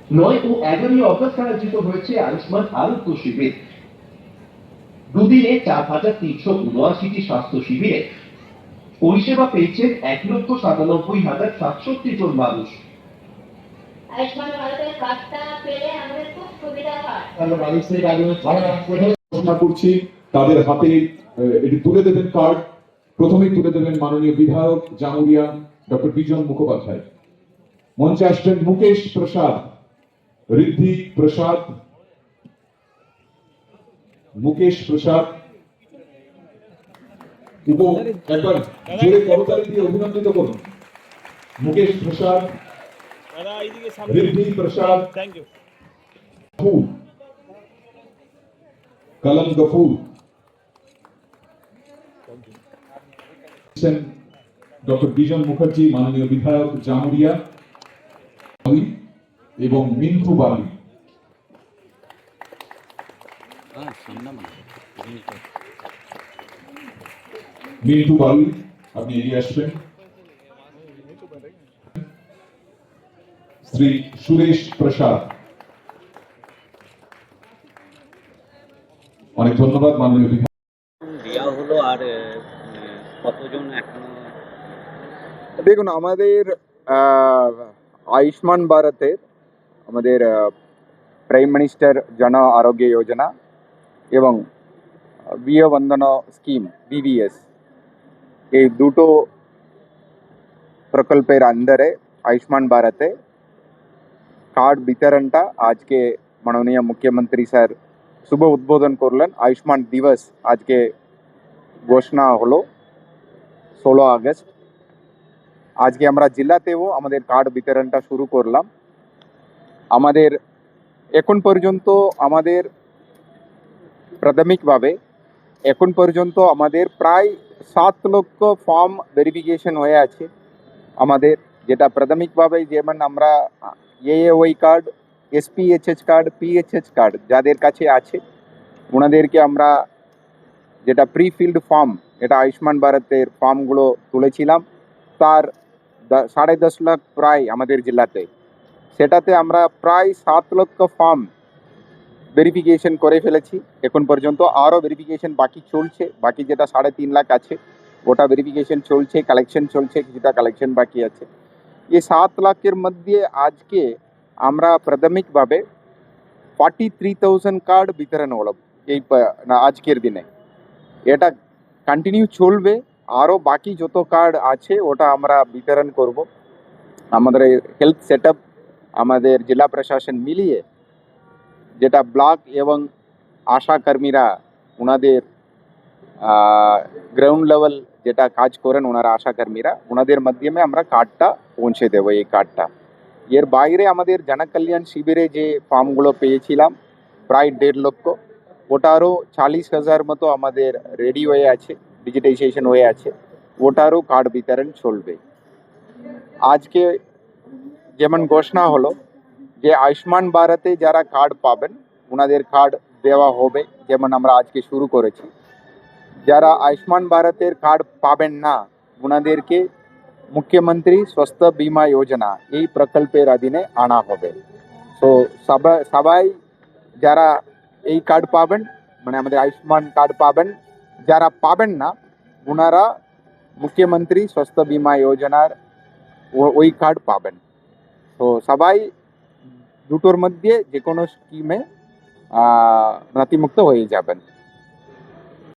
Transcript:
9 ও 11 August আয়োজিত হয়েছে আয়ুষ্মান আরোগ্য শিবির। দুদিনে 4,379টি স্বাস্থ্য শিবিরে পরিষেবা পেয়েছেন 1,97,767 জন মানুষ। আয়ুষ্মান ভারতের কার্ডটা পেলে আমাদের খুব সুবিধা হয়। ঘোষণা করছি তাদের হাতে এটি তুলে দেবেন কার্ড। প্রথমেই তুলে দেবেন মাননীয় বিধায়ক জামুরিয়া ডক্টর বিজন মুখোপাধ্যায়। মঞ্চে আসবেন মুকেশ প্রসাদ, ঋদ্ধি প্রসাদ, মুকেশ প্রসাদ একবার জোরে করতালি দিয়ে অভিনন্দিত করুন। মুকেশ প্রসাদ, ঋদ্ধি প্রসাদ, কলম গফুর, ডক্টর বিজন মুখার্জি মাননীয় বিধায়ক জামুরিয়া এবং মিন্টু বালি। মিন্টু বালি আপনি এগিয়ে আসবেন। শ্রী সুরেশ প্রসাদ। অনেক ধন্যবাদ মাননীয় বিধায়ক। দেওয়া হলো আর কতজন এখনো? দেখুন, আমাদের আয়ুষ্মান ভারতের আমাদের প্রাইম মিনিস্টার জন আরোগ্য যোজনা এবং বিয়ে বন্ধন স্কিম বিবিএস, এই দুটো প্রকল্পের আন্ডারে আয়ুষ্মান ভারতে কার্ড বিতরণটা আজকে মাননীয় মুখ্যমন্ত্রী স্যার শুভ উদ্বোধন করলেন। আয়ুষ্মান দিবস আজকে ঘোষণা হলো 16 আগস্ট। আজকে আমরা জেলাতেও আমাদের কার্ড বিতরণটা শুরু করলাম। আমাদের এখন পর্যন্ত আমাদের প্রাথমিকভাবে এখন পর্যন্ত আমাদের প্রায় 7 লক্ষ ফর্ম ভেরিফিকেশন হয়ে আছে। আমাদের যেটা প্রাথমিকভাবে যেমন আমরা AAY card, SPHS card, PHS card যাদের কাছে আছে ওনাদেরকে আমরা যেটা প্রি ফিল্ড ফর্ম, এটা আয়ুষ্মান ভারতের ফর্মগুলো তুলেছিলাম, তার 10.5 লাখ প্রায় আমাদের জেলাতে, সেটাতে আমরা প্রায় 7 লক্ষ ফর্ম ভেরিফিকেশন করে ফেলেছি। এখন পর্যন্ত আরও ভেরিফিকেশন বাকি চলছে, বাকি যেটা 3.5 লাখ আছে ওটা ভেরিফিকেশন চলছে, কালেকশন চলছে, কিছুটা কালেকশন বাকি আছে। এই 7 লাখের মধ্যে আজকে আমরা প্রাথমিকভাবে 43,000 কার্ড বিতরণ হলো এই আজকের দিনে। এটা কন্টিনিউ চলবে, আরও বাকি যত কার্ড আছে ওটা আমরা বিতরণ করব। আমাদের হেলথ সেটআপ আমাদের জেলা প্রশাসন মিলিয়ে যেটা ব্লক এবং আশা কর্মীরা ওনাদের গ্রাউন্ড লেভেল যেটা কাজ করেন ওনারা আশা কর্মীরা, ওনাদের মাধ্যমে আমরা কার্ডটা পৌঁছে দেবো। এই কার্ডটা এর বাইরে আমাদের জনকল্যাণ শিবিরে যে ফর্মগুলো পেয়েছিলাম প্রায় 1.5 লক্ষ, ওটারও 40,000 মতো আমাদের রেডি হয়ে আছে, ডিজিটাইজেশন হয়ে আছে, ওটারও কার্ড বিতরণ চলবে। আজকে যেমন ঘোষণা হলো যে আয়ুষ্মান ভারতে যারা কার্ড পাবেন ওনাদের কার্ড দেওয়া হবে, যেমন আমরা আজকে শুরু করেছি। যারা আয়ুষ্মান ভারতের কার্ড পাবেন না ওনাদেরকে মুখ্যমন্ত্রী স্বাস্থ্য বিমা যোজনা এই প্রকল্পের অধীনে আনা হবে। তো সবাই যারা এই কার্ড পাবেন, মানে আমাদের আয়ুষ্মান কার্ড পাবেন, যারা পাবেন না ওনারা মুখ্যমন্ত্রী স্বাস্থ্য বিমা যোজনার ওই কার্ড পাবেন। তো সবাই দুটোর মধ্যে যে কোনো স্কিমে নথিমুক্ত হয়ে যাবেন।